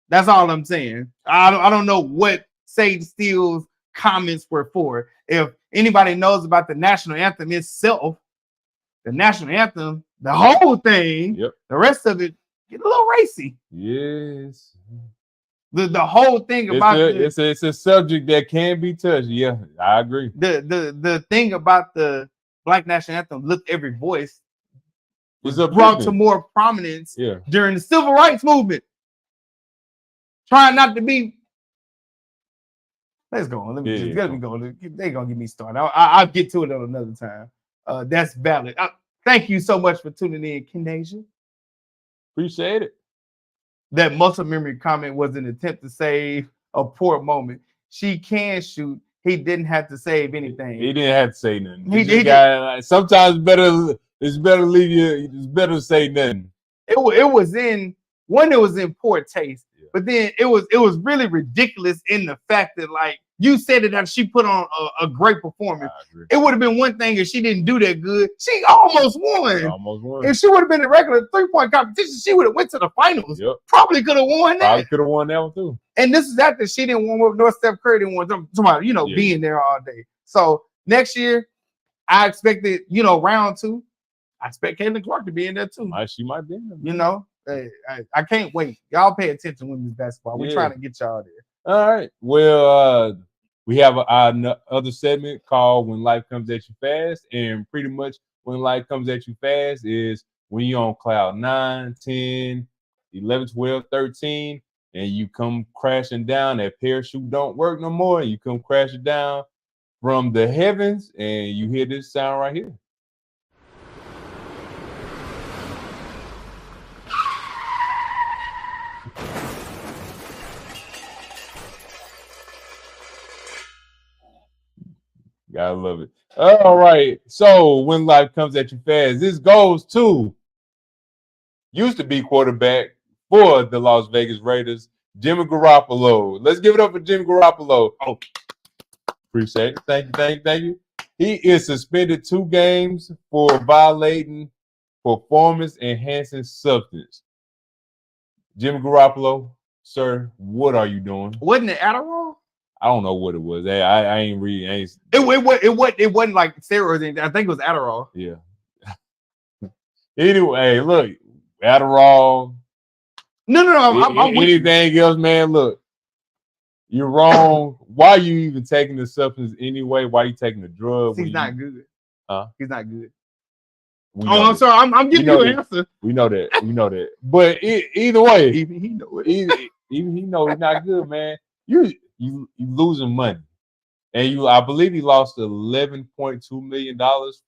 That's all I'm saying. I don't know what Sage Steele's comments were for. If anybody knows about the national anthem itself, the national anthem, the whole thing, the rest of it get a little racy. Yes. The whole thing about it's a subject that can be touched. Yeah, I agree. The thing about the Black national anthem, Lift Every Voice, was It's brought to more prominence during the civil rights movement. Trying not to be. Let's go on. Let me go. They're gonna get me started. I'll get to it on another time. That's valid. Thank you so much for tuning in, Kinasia. Appreciate it. That muscle memory comment was an attempt to save a poor moment. She can shoot. He didn't have to save anything. He didn't have to say nothing. Sometimes it's better to leave you. It's better to say nothing. It was in poor taste, but then it was really ridiculous in the fact that, like you said, that she put on a great performance. It would have been one thing if she didn't do that good. She almost won. If she would have been in regular 3-point competition, she would have went to the finals. Probably could have won that. Probably could have won that one too. And this is after she didn't want North Steph Curry didn't want somebody, being there all day. So next year, I expected, round 2. I expect Caitlin Clark to be in there too. She might be in there. I can't wait. Y'all pay attention to women's basketball. We're trying to get y'all there. All right. Well, we have our other segment called When Life Comes at You Fast. And pretty much when life comes at you fast is when you're on cloud 9, 10, 11, 12, 13, and you come crashing down. That parachute don't work no more. And you come crashing down from the heavens, and you hear this sound right here. Gotta love it. All right. So when life comes at you fast, this goes to used to be quarterback for the Las Vegas Raiders, Jimmy Garoppolo. Let's give it up for Jimmy Garoppolo. Oh, appreciate it. Thank you. He is suspended 2 games for violating performance-enhancing substance. Jimmy Garoppolo, sir, what are you doing? Wasn't it Adderall? I don't know what it was. I ain't reading. It wasn't like steroids. I think it was Adderall. Yeah. Anyway, hey, look, Adderall. No. I'm anything else, man? Look, you're wrong. Why are you even taking the substance anyway? Why are you taking the drug? He's not good. Huh? He's not good. I'm sorry. I'm giving you an answer. We know that. But either way, even he know it. Even he know he's not good, man. You losing money, and I believe he lost $11.2 million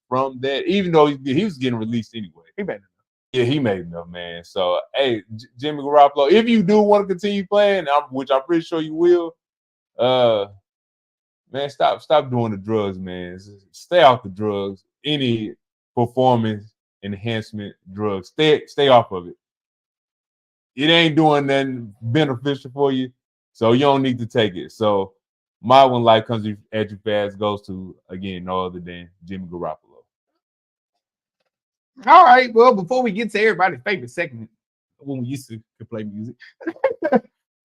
from that. Even though he was getting released anyway. He made enough. Yeah, he made enough, man. So, hey, Jimmy Garoppolo, if you do want to continue playing, which I'm pretty sure you will, man, stop doing the drugs, man. Stay off the drugs. Any performance enhancement drugs, stay off of it. It ain't doing nothing beneficial for you, so you don't need to take it. So, my When Life Comes at You Fast goes to, again, no other than Jimmy Garoppolo. All right. Well, before we get to everybody's favorite segment, when we used to play music,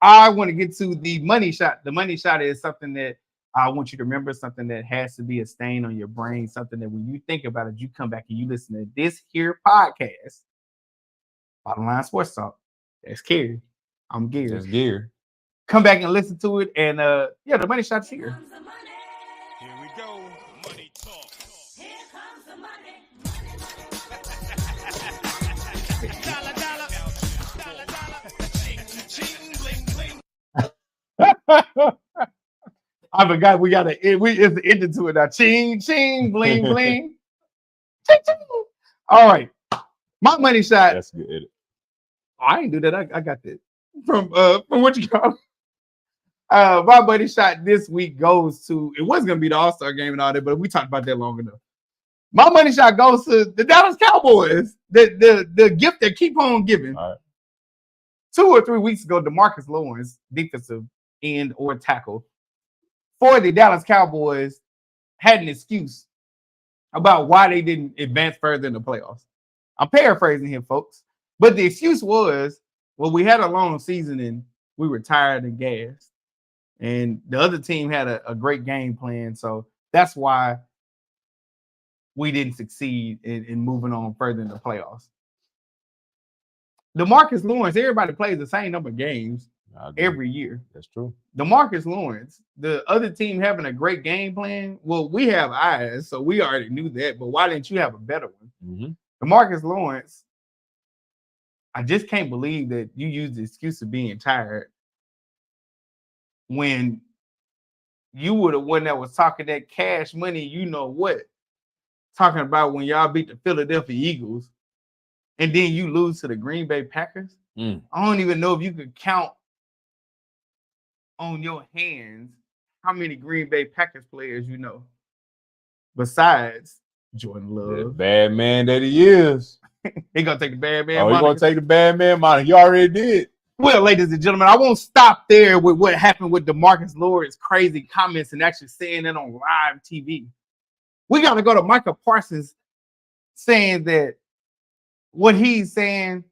I want to get to the money shot. The money shot is something that I want you to remember, something that has to be a stain on your brain, something that when you think about it, you come back and you listen to this here podcast, Bottom Line Sports Talk. That's Cary. I'm Gary. That's Gary. Come back and listen to it. And the money shot's here. Here we go. Money talk. Here comes the money. I forgot it's the ending to it now. Ching, ching, bling, bling. Ching, ching. All right. My money shot. That's good. I ain't do that. I got that from what you call. My money shot this week goes to. It was gonna be the All-Star game and all that, but we talked about that long enough. My money shot goes to the Dallas Cowboys. The gift that keep on giving. All right. 2 or 3 weeks ago, DeMarcus Lawrence, defensive end or tackle for the Dallas Cowboys, had an excuse about why they didn't advance further in the playoffs. I'm paraphrasing here, folks. But the excuse was, well, we had a long season and we were tired and gassed. And the other team had a great game plan. So that's why we didn't succeed in moving on further in the playoffs. DeMarcus Lawrence, everybody plays the same number of games every year. That's true. DeMarcus Lawrence, the other team having a great game plan. Well, we have eyes, so we already knew that. But why didn't you have a better one? Mm-hmm. DeMarcus Lawrence, I just can't believe that you used the excuse of being tired when you were the one that was talking that cash money, you know what? Talking about when y'all beat the Philadelphia Eagles and then you lose to the Green Bay Packers. I don't even know if you could count on your hands how many Green Bay Packers players you know besides Jordan Love. The bad man that he is. He gonna take the bad man. Oh, he gonna take the bad man money. He already did. Well, ladies and gentlemen, I won't stop there with what happened with DeMarcus Lawrence crazy comments and actually saying it on live TV. We got to go to Micah Parsons saying that what he's saying,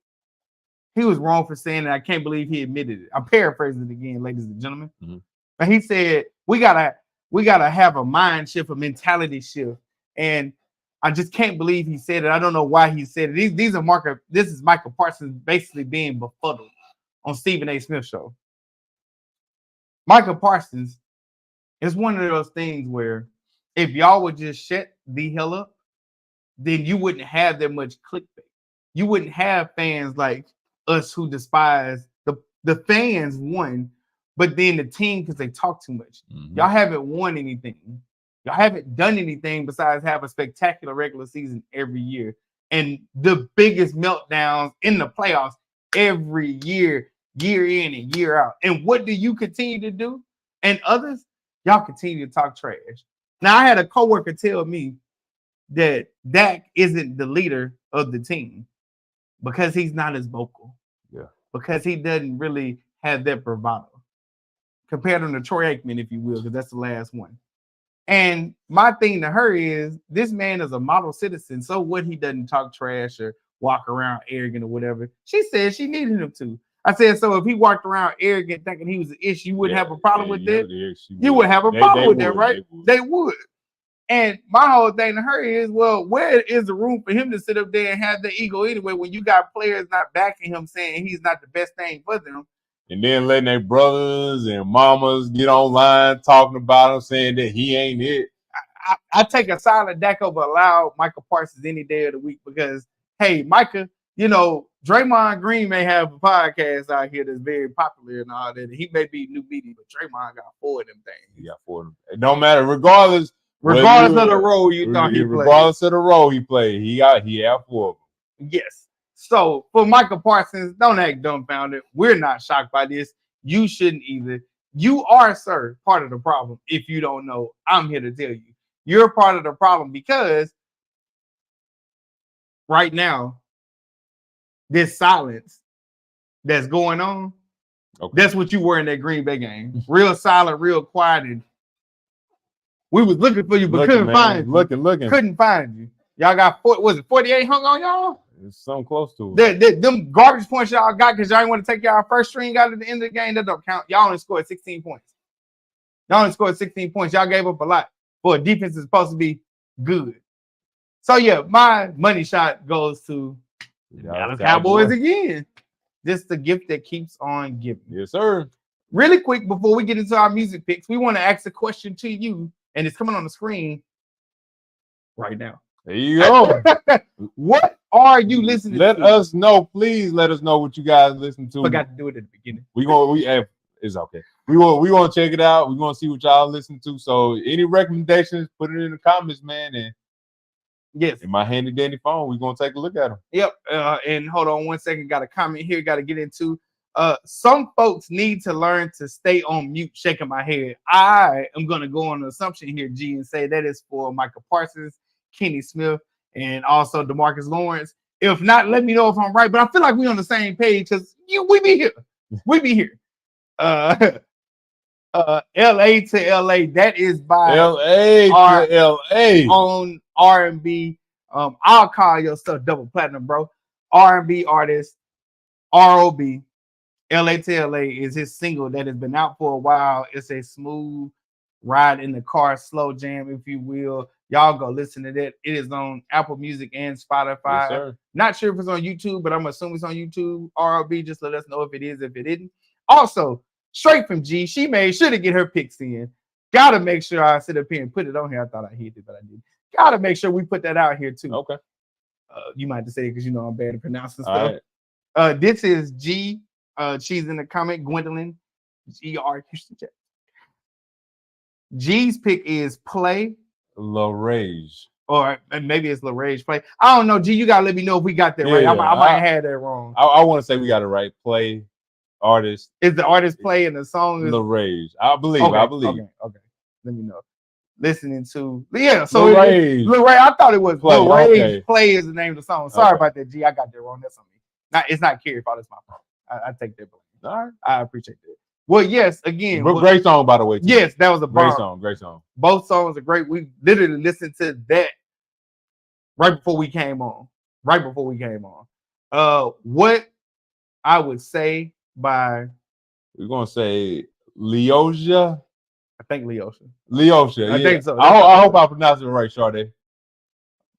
he was wrong for saying it. I can't believe he admitted it. I'm paraphrasing it again, ladies and gentlemen. Mm-hmm. But he said, we gotta have a mind shift, a mentality shift. And I just can't believe he said it. I don't know why he said it. This is Micah Parsons basically being befuddled on Stephen A. Smith show. Micah Parsons is one of those things where if y'all would just shut the hell up, then you wouldn't have that much clickbait. You wouldn't have fans like us who despise the fans won, but then the team because they talk too much. Mm-hmm. Y'all haven't won anything. Y'all haven't done anything besides have a spectacular regular season every year. And the biggest meltdowns in the playoffs every year, year in and year out. And what do you continue to do? And others, y'all continue to talk trash. Now, I had a coworker tell me that Dak isn't the leader of the team. because he's not as vocal. Yeah. Because he doesn't really have that bravado. Compared him to Troy Aikman, if you will, because that's the last one. And my thing to her is this man is a model citizen. So what, he doesn't talk trash or walk around arrogant or whatever. She said she needed him to. I said, so if he walked around arrogant thinking he was an issue, you wouldn't have a problem with that? You would have a problem with that, right? They would. And my whole thing to her is, well, where is the room for him to sit up there and have the ego anyway when you got players not backing him saying he's not the best thing for them? And then letting their brothers and mamas get online talking about him, saying that he ain't it. I take a silent Dak over a loud Michael Parsons any day of the week because, hey, Micah, you know, Draymond Green may have a podcast out here that's very popular and all that. He may be new media, but Draymond got 4 of them things. He got 4 of them. It don't matter, regardless of the role you thought he played. Regardless of the role he played, he had 4 of them. Yes. So for Michael Parsons, don't act dumbfounded. We're not shocked by this. You shouldn't either. You are, sir, part of the problem. If you don't know, I'm here to tell you. You're part of the problem because right now, this silence that's going on, that's what you were in that Green Bay game. Real silent, real quiet. And we was looking for you, but couldn't find you. Looking. Couldn't find you. Y'all got, was it 48 hung on y'all? It's something close to it. Them garbage points y'all got because y'all didn't want to take y'all first string out at the end of the game. That don't count. Y'all only scored 16 points. Y'all only scored 16 points. Y'all gave up a lot for a defense that's supposed to be good. So, yeah, my money shot goes to the Cowboys again. Just the gift that keeps on giving. Yes, sir. Really quick, before we get into our music picks, we want to ask a question to you, and it's coming on the screen right now. There you go. What are you listening to? Let us know. Please let us know what you guys listen to. Forgot to do it at the beginning. It's okay. We want to check it out. We want to see what y'all listen to. So any recommendations, put it in the comments, man. And yes, in my handy dandy phone, we're gonna take a look at them. Yep. And hold on one second. Got a comment here. Got to get into. Some folks need to learn to stay on mute. Shaking my head. I am gonna go on an assumption here, G, and say that is for Michael Parsons, Kenny Smith, and also DeMarcus Lawrence. If not, let me know if I'm right. But I feel like we're on the same page because we be here. We be here. LA to LA. That is by LA to LA on R&B. I'll call your stuff double platinum, bro. R&B artist, ROB. LA to LA is his single that has been out for a while. It's a smooth ride in the car, slow jam, if you will. Y'all go listen to that. It is on Apple Music and Spotify. Yes, not sure if it's on YouTube, but I'm assuming it's on YouTube. ROB, just let us know if it is, if it didn't. Also, straight from G, she made sure to get her picks in. Gotta make sure I sit up here and put it on here. I thought I hit it, but I didn't. Gotta make sure we put that out here too. Okay. You might have to say it because you know I'm bad at pronouncing all stuff. Right. This is G. She's in the comment, Gwendolyn G.R. Houston. G's pick is Play. La Rage. Or maybe it's La Rage Play. I don't know. G, you gotta let me know if we got that right. I might have that wrong. I want to say we got it right. Play. Artist. Is the artist Play and the song is La Rage? I believe. Okay. Let me know. Listening to so La Rage. La Rage. I thought it was Play. La Rage. Okay. Play is the name of the song. Sorry about that, G. I got that wrong. That's on me. It's not Cary fault. It's my fault. I take that blame. All right. I appreciate that. Well, yes, again. Great song, by the way. Too. Yes, that was a great song. Great song. Both songs are great. We literally listened to that right before we came on. What I would say by we're gonna say Leosia. I think Leosia. Leosia. I think so. I hope I pronounced it right, Sade.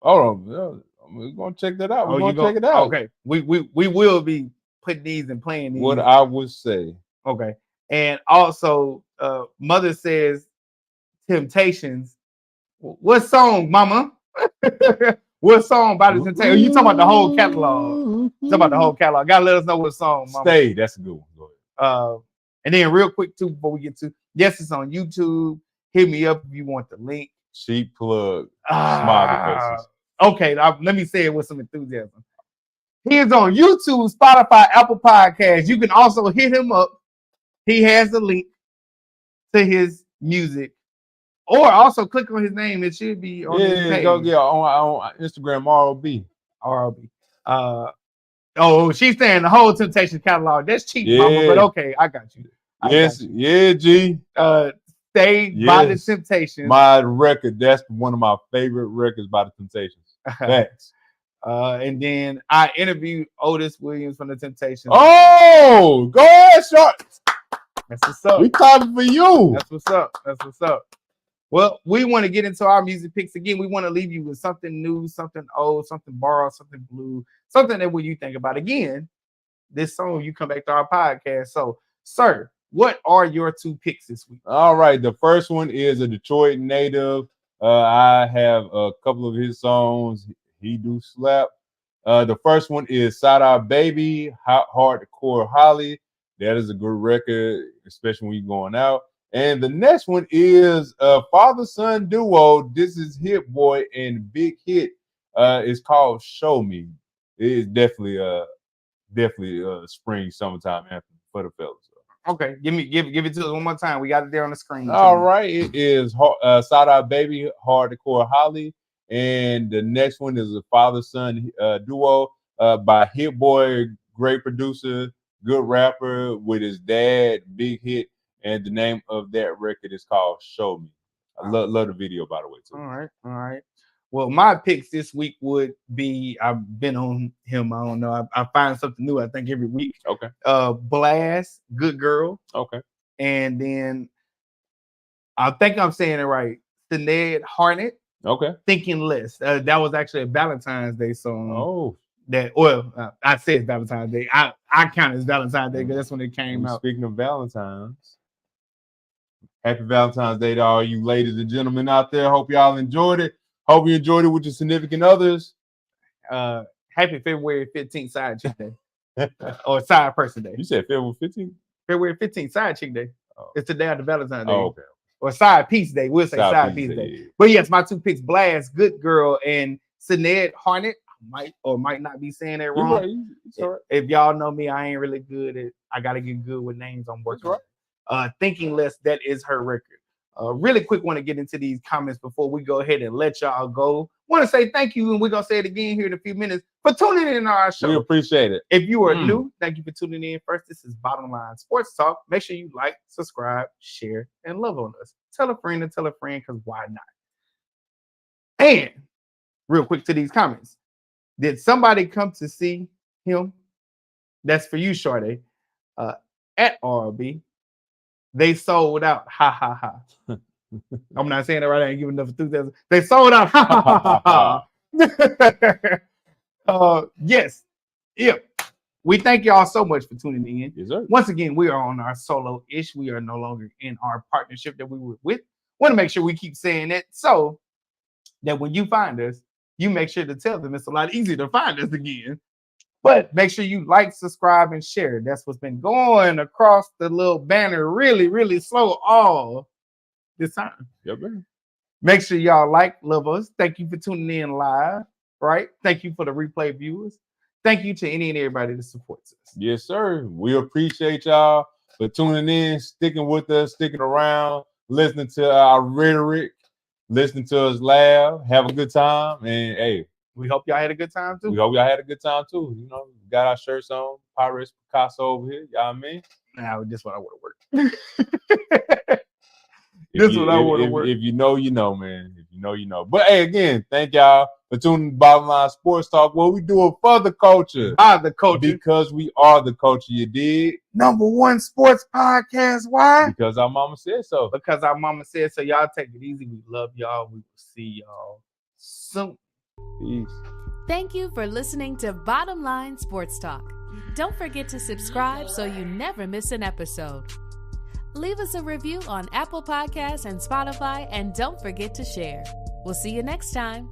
Hold on. We're gonna check that out. We're gonna check it out. Okay. We will be putting these and playing these. What I would say. Okay. And also, Mother says Temptations. What song, Mama? What song by the Temptations? You talking about the whole catalog? Gotta let us know what song, Mama. Stay. That's a good one. Go ahead. And then real quick too, before we get to it's on YouTube. Hit me up if you want the link. Cheap plug. Smiley faces. Okay, let me say it with some enthusiasm. He is on YouTube, Spotify, Apple Podcasts. You can also hit him up. He has the link to his music. Or also click on his name. It should be on his page. On Instagram, ROB. Oh, she's saying the whole Temptations catalog. That's cheap, mama. But okay, I got you. Yeah, G. Stay by the Temptations. My record. That's one of my favorite records by the Temptations. Thanks. And then I interviewed Otis Williams from the Temptations. Oh, go ahead, Short. That's what's up. We clapping for you. That's what's up. That's what's up. Well, we want to get into our music picks again. We want to leave you with something new, something old, something borrowed, something blue, something that when you think about again, this song, you come back to our podcast. So, sir, what are your 2 picks this week? All right. The first one is a Detroit native. I have a couple of his songs. He do slap. The first one is Side Eye Baby, Hardcore Holly. That is a good record, especially when you're going out. And the next one is a father-son duo. This is Hit Boy and Big Hit. It's called Show Me. It is definitely a spring summertime anthem for the fellas. Okay, give it to us one more time. We got it there on the screen. All right, it is Side Eye Baby, Hardcore Holly, and the next one is a father-son duo by Hit Boy, great producer, good rapper with his dad, Big Hit. And the name of that record is called Show Me. I love the video, by the way, too. All right. Well, my picks this week would be, I've been on him. I don't know. I find something new, I think, every week. Okay. Blast, Good Girl. Okay. And then I think I'm saying it right. Sinead Harnett. Okay. Thinking Less. That was actually a Valentine's Day song. Oh. I said Valentine's Day. I count it as Valentine's Day because that's when it came out. Speaking of Valentine's, happy Valentine's Day to all you ladies and gentlemen out there. Hope y'all enjoyed it. Hope you enjoyed it with your significant others. Happy February 15th Side Chick Day. Or Side Person Day. You said February 15th? February 15th Side Chick Day. Oh. It's the day after Valentine's Day. Oh, okay. Or Side Piece Day. We'll say Side Piece Day. Yeah. But yes, my 2 picks, Blast, Good Girl, and Sinead Harnett. Might or might not be saying that wrong. Right. If y'all know me, I ain't really good at. I gotta get good with names. I'm working. Right. Thinking Less. That is her record. Really quick, want to get into these comments before we go ahead and let y'all go. Want to say thank you, and we're gonna say it again here in a few minutes for tuning in our show. We appreciate it. If you are new, thank you for tuning in. First, this is Bottom Line Sports Talk. Make sure you like, subscribe, share, and love on us. Tell a friend, because why not? And real quick to these comments. Did somebody come to see him? That's for you, Shorty. At RB, they sold out. Ha ha ha. I'm not saying that right. I ain't giving enough enthusiasm. They sold out. Ha ha ha ha. Yes. Yep. We thank y'all so much for tuning in. Yes, sir. Once again, we are on our solo-ish. We are no longer in our partnership that we were with. Want to make sure we keep saying that so that when you find us, you make sure to tell them it's a lot easier to find us again. But make sure you like, subscribe, and share. That's what's been going across the little banner really, really slow all this time. Yep, man. Make sure y'all like, love us. Thank you for tuning in live, right? Thank you for the replay viewers. Thank you to any and everybody that supports us. Yes, sir. We appreciate y'all for tuning in, sticking with us, sticking around, listening to our rhetoric, listening to us laugh, have a good time, and hey, we hope y'all had a good time too. We hope y'all had a good time too. You know, we got our shirts on, Pirates Picasso over here. Y'all know what I mean? Nah, this one I want to work. This one I want to work. If you know, you know, man. If you know, you know. But hey, again, thank y'all for tuning to Bottom Line Sports Talk. What we do it for the culture. By the culture. Because we are the culture, you dig? #1 sports podcast. Why? Because our mama said so. Because our mama said so. Y'all take it easy. We love y'all. We will see y'all soon. Peace. Thank you for listening to Bottom Line Sports Talk. Don't forget to subscribe so you never miss an episode. Leave us a review on Apple Podcasts and Spotify, and don't forget to share. We'll see you next time.